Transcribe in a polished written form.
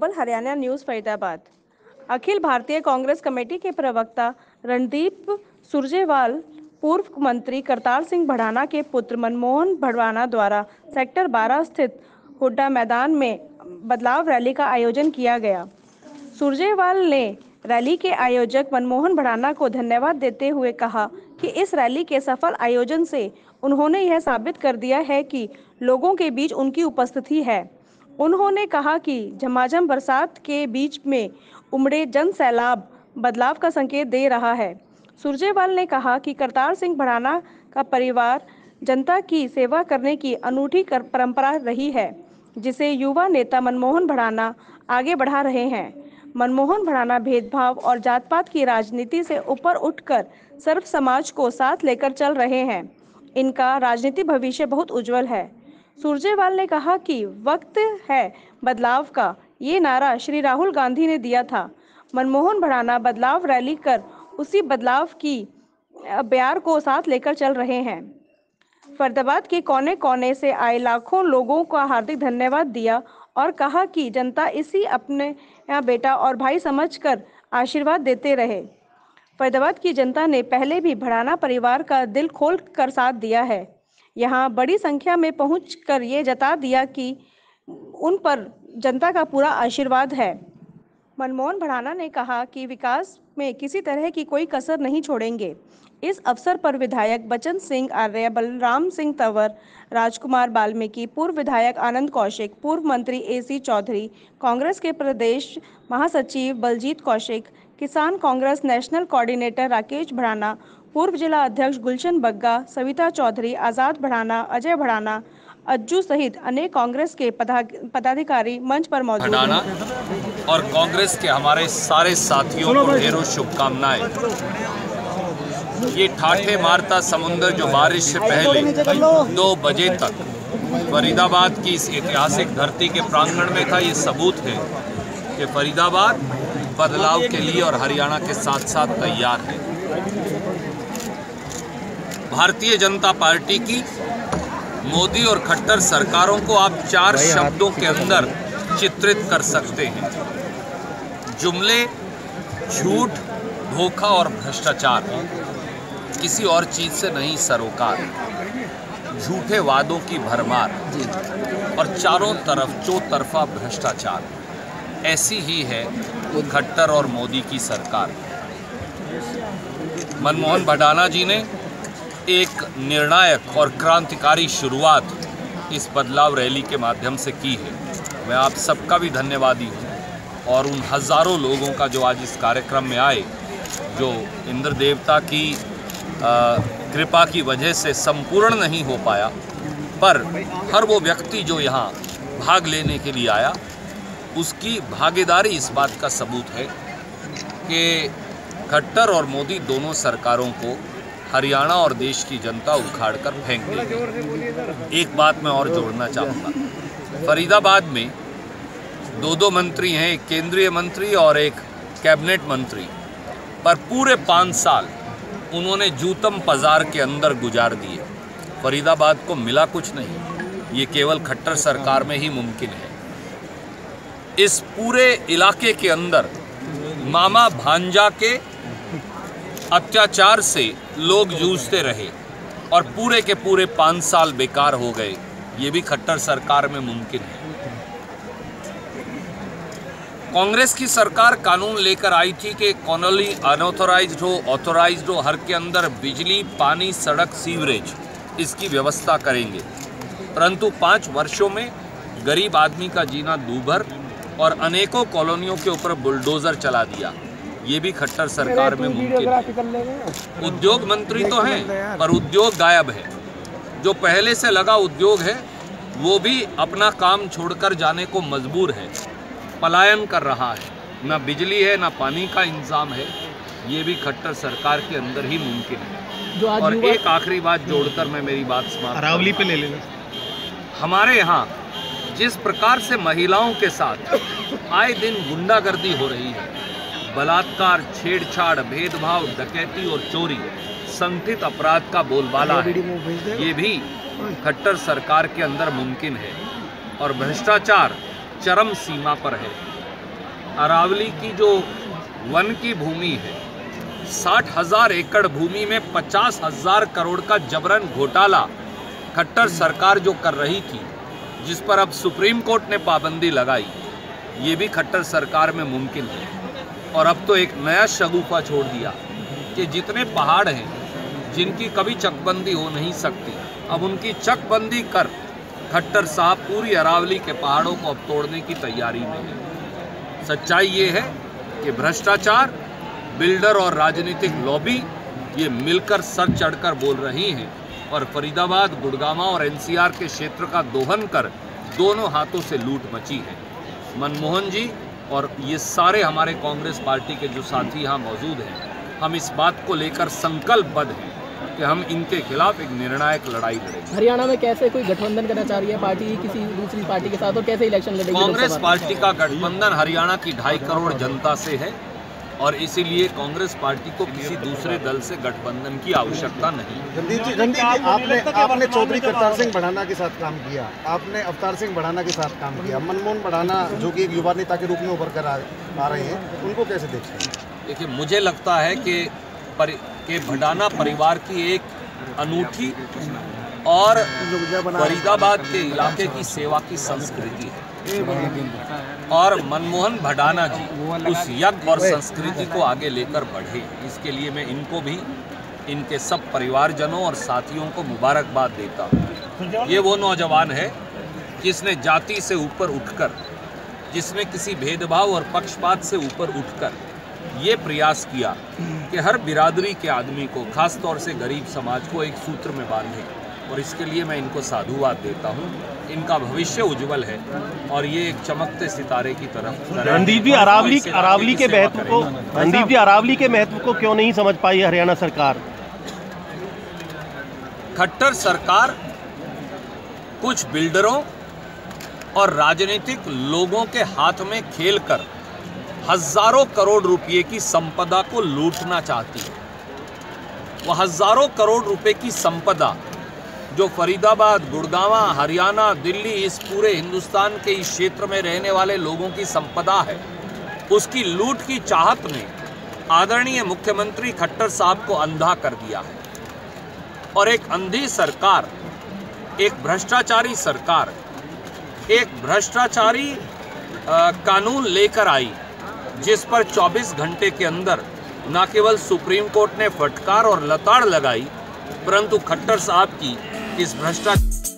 Global Haryana news Faridabad. Akhil Bharatiya Congress committee के प्रवक्ता रणदीप सुरजेवाल पूर्व मंत्री करतार सिंह भड़ाना के पुत्र मनमोहन भड़ाना द्वारा सेक्टर 12 स्थित हुड्डा मैदान में बदलाव रैली का आयोजन किया गया। सुरजेवाल ने रैली के आयोजक मनमोहन भड़ाना को धन्यवाद देते हुए कहा कि इस रैली के सफल आयोजन से उन्होंने यह साबित कर दिया है कि लोगों के बीच उनकी उपस्थिति है। उन्होंने कहा कि झमाझम बरसात के बीच में उमड़े जन सैलाब बदलाव का संकेत दे रहा है। सुरजेवाल ने कहा कि करतार सिंह भड़ाना का परिवार जनता की सेवा करने की अनूठी परंपरा रही है, जिसे युवा नेता मनमोहन भड़ाना आगे बढ़ा रहे हैं। मनमोहन भड़ाना भेदभाव और जात पात की राजनीति से ऊपर उठकर सर्व समाज को साथ लेकर चल रहे हैं। इनका राजनीतिक भविष्य बहुत उज्जवल है। सुरजेवाल ने कहा कि वक्त है बदलाव का, ये नारा श्री राहुल गांधी ने दिया था। मनमोहन भड़ाना बदलाव रैली कर उसी बदलाव की बयार को साथ लेकर चल रहे हैं। फरीदाबाद के कोने कोने से आए लाखों लोगों का हार्दिक धन्यवाद दिया और कहा कि जनता इसी अपने बेटा और भाई समझकर आशीर्वाद देते रहे। फरीदाबाद की जनता ने पहले भी भड़ाना परिवार का दिल खोल कर साथ दिया है। यहाँ बड़ी संख्या में पहुंचकर ये जता दिया कि उन पर जनता का पूरा आशीर्वाद है। मनमोहन भड़ाना ने कहा कि विकास में किसी तरह की कोई कसर नहीं छोड़ेंगे। इस अवसर पर विधायक बचन सिंह आर्य, बलराम सिंह तंवर, राजकुमार वाल्मीकि, पूर्व विधायक आनंद कौशिक, पूर्व मंत्री AC चौधरी, कांग्रेस के प्रदेश महासचिव बलजीत कौशिक, किसान कांग्रेस नेशनल कोऑर्डिनेटर राकेश भड़ाना, पूर्व जिला अध्यक्ष गुलशन बग्गा, सविता चौधरी, आजाद भड़ाना, अजय भड़ाना, अज्जू सहित अनेक कांग्रेस के पदाधिकारी मंच पर मौजूद हैं। और कांग्रेस के हमारे सारे साथियों को ढेरों शुभकामनाएं। ये ठाठे मारता समुंदर जो बारिश से पहले 2 बजे तक फरीदाबाद की इस ऐतिहासिक धरती के प्रांगण में था, ये सबूत है कि फरीदाबाद बदलाव के लिए और हरियाणा के साथ साथ तैयार है। भारतीय जनता पार्टी की मोदी और खट्टर सरकारों को आप 4 शब्दों के अंदर चित्रित कर सकते हैं: जुमले, झूठ, धोखा और भ्रष्टाचार। किसी और चीज से नहीं सरोकार। झूठे वादों की भरमार और चारों तरफ चौतरफा भ्रष्टाचार। ऐसी ही है खट्टर और मोदी की सरकार। मनमोहन भड़ाना जी ने एक निर्णायक और क्रांतिकारी शुरुआत इस बदलाव रैली के माध्यम से की है। मैं आप सबका भी धन्यवादी हूँ और उन हज़ारों लोगों का जो आज इस कार्यक्रम में आए, जो इंद्र देवता की कृपा की वजह से संपूर्ण नहीं हो पाया, पर हर वो व्यक्ति जो यहाँ भाग लेने के लिए आया, उसकी भागीदारी इस बात का सबूत है कि खट्टर और मोदी दोनों सरकारों को हरियाणा और देश की जनता उखाड़ कर फेंक देगी। एक बात मैं और जोड़ना चाहूँगा, फरीदाबाद में 2 मंत्री हैं, एक केंद्रीय मंत्री और एक कैबिनेट मंत्री, पर पूरे 5 साल उन्होंने जूतम बाजार के अंदर गुजार दिए। फरीदाबाद को मिला कुछ नहीं, ये केवल खट्टर सरकार में ही मुमकिन है। इस पूरे इलाके के अंदर मामा भांजा के अत्याचार से लोग जूझते रहे और पूरे के पूरे 5 साल बेकार हो गए। ये भी खट्टर सरकार में मुमकिन है। कांग्रेस की सरकार कानून लेकर आई थी कि कॉलोनी अनऑथोराइज्ड हो, ऑथोराइज्ड हो, हर के अंदर बिजली, पानी, सड़क, सीवरेज, इसकी व्यवस्था करेंगे। परंतु 5 वर्षों में गरीब आदमी का जीना दूभर और अनेकों कॉलोनियों के ऊपर बुलडोजर चला दिया। ये भी खट्टर सरकार में मुमकिन है। उद्योग मंत्री तो हैं, पर उद्योग गायब है। जो पहले से लगा उद्योग है, वो भी अपना काम छोड़कर जाने को मजबूर है, पलायन कर रहा है। ना बिजली है, ना पानी का इंतजाम है। ये भी खट्टर सरकार के अंदर ही मुमकिन है। और एक आखिरी बात जोड़कर मैं मेरी बात समाप्त अरावली पे ले लेना। हमारे यहाँ जिस प्रकार से महिलाओं के साथ आए दिन गुंडागर्दी हो रही है, बलात्कार, छेड़छाड़, भेदभाव, डकैती और चोरी संगठित अपराध का बोलबाला है, ये भी खट्टर सरकार के अंदर मुमकिन है। और भ्रष्टाचार चरम सीमा पर है। अरावली की जो वन की भूमि है, 60,000 एकड़ भूमि में 50,000 करोड़ का जबरन घोटाला खट्टर सरकार जो कर रही थी, जिस पर अब सुप्रीम कोर्ट ने पाबंदी लगाई, ये भी खट्टर सरकार में मुमकिन है। और अब तो एक नया शगुफा छोड़ दिया कि जितने पहाड़ हैं जिनकी कभी चकबंदी हो नहीं सकती, अब उनकी चकबंदी कर खट्टर साहब पूरी अरावली के पहाड़ों को अब तोड़ने की तैयारी में है। सच्चाई ये है कि भ्रष्टाचार, बिल्डर और राजनीतिक लॉबी ये मिलकर सर चढ़कर बोल रही हैं और फरीदाबाद, गुड़गांव और एनसीआर के क्षेत्र का दोहन कर दोनों हाथों से लूट मची है। मनमोहन जी और ये सारे हमारे कांग्रेस पार्टी के जो साथी यहाँ मौजूद हैं, हम इस बात को लेकर संकल्पबद्ध हैं कि हम इनके खिलाफ एक निर्णायक लड़ाई लड़ेंगे। हरियाणा में कैसे कोई गठबंधन करना चाह रही है पार्टी किसी दूसरी पार्टी के साथ, और कैसे इलेक्शन लड़ेगी? कांग्रेस पार्टी का गठबंधन हरियाणा की 2.5 करोड़ जनता से है और इसीलिए कांग्रेस पार्टी को किसी दूसरे दल से गठबंधन की आवश्यकता नहीं। रणदीप जी, आपने चौधरी करतार सिंह बढ़ाना के साथ काम किया, आपने अवतार सिंह बढ़ाना के साथ काम किया, मनमोहन बढ़ाना जो कि एक युवा नेता के रूप में उभर कर आ रहे हैं, उनको कैसे देखते हैं? देखिए, मुझे लगता है कि भडाना परिवार की एक अनूठी और फरीदाबाद के इलाके की सेवा की संस्कृति है और मनमोहन भडाना जी उस यज्ञ और संस्कृति को आगे लेकर बढ़े, इसके लिए मैं इनको भी, इनके सब परिवारजनों और साथियों को मुबारकबाद देता हूँ। ये वो नौजवान है जिसने जाति से ऊपर उठकर, जिसने किसी भेदभाव और पक्षपात से ऊपर उठकर ये प्रयास किया कि हर बिरादरी के आदमी को, खास तौर से गरीब समाज को एक सूत्र में बांधे, और इसके लिए मैं इनको साधुवाद देता हूँ। इनका भविष्य उज्जवल है और ये एक चमकते सितारे की तरफ। रणदीप जी, अरावली के महत्व को क्यों नहीं समझ पाई हरियाणा सरकार? खट्टर सरकार कुछ बिल्डरों और राजनीतिक लोगों के हाथ में खेलकर हजारों करोड़ रुपए की संपदा को लूटना चाहती है। वह हजारों करोड़ रुपए की संपदा जो फरीदाबाद, गुड़गांव, हरियाणा, दिल्ली, इस पूरे हिंदुस्तान के इस क्षेत्र में रहने वाले लोगों की संपदा है, उसकी लूट की चाहत ने आदरणीय मुख्यमंत्री खट्टर साहब को अंधा कर दिया है। और एक अंधी सरकार, एक भ्रष्टाचारी सरकार, एक भ्रष्टाचारी कानून लेकर आई, जिस पर 24 घंटे के अंदर न केवल सुप्रीम कोर्ट ने फटकार और लताड़ लगाई, परंतु खट्टर साहब की इस भ्रष्टाचार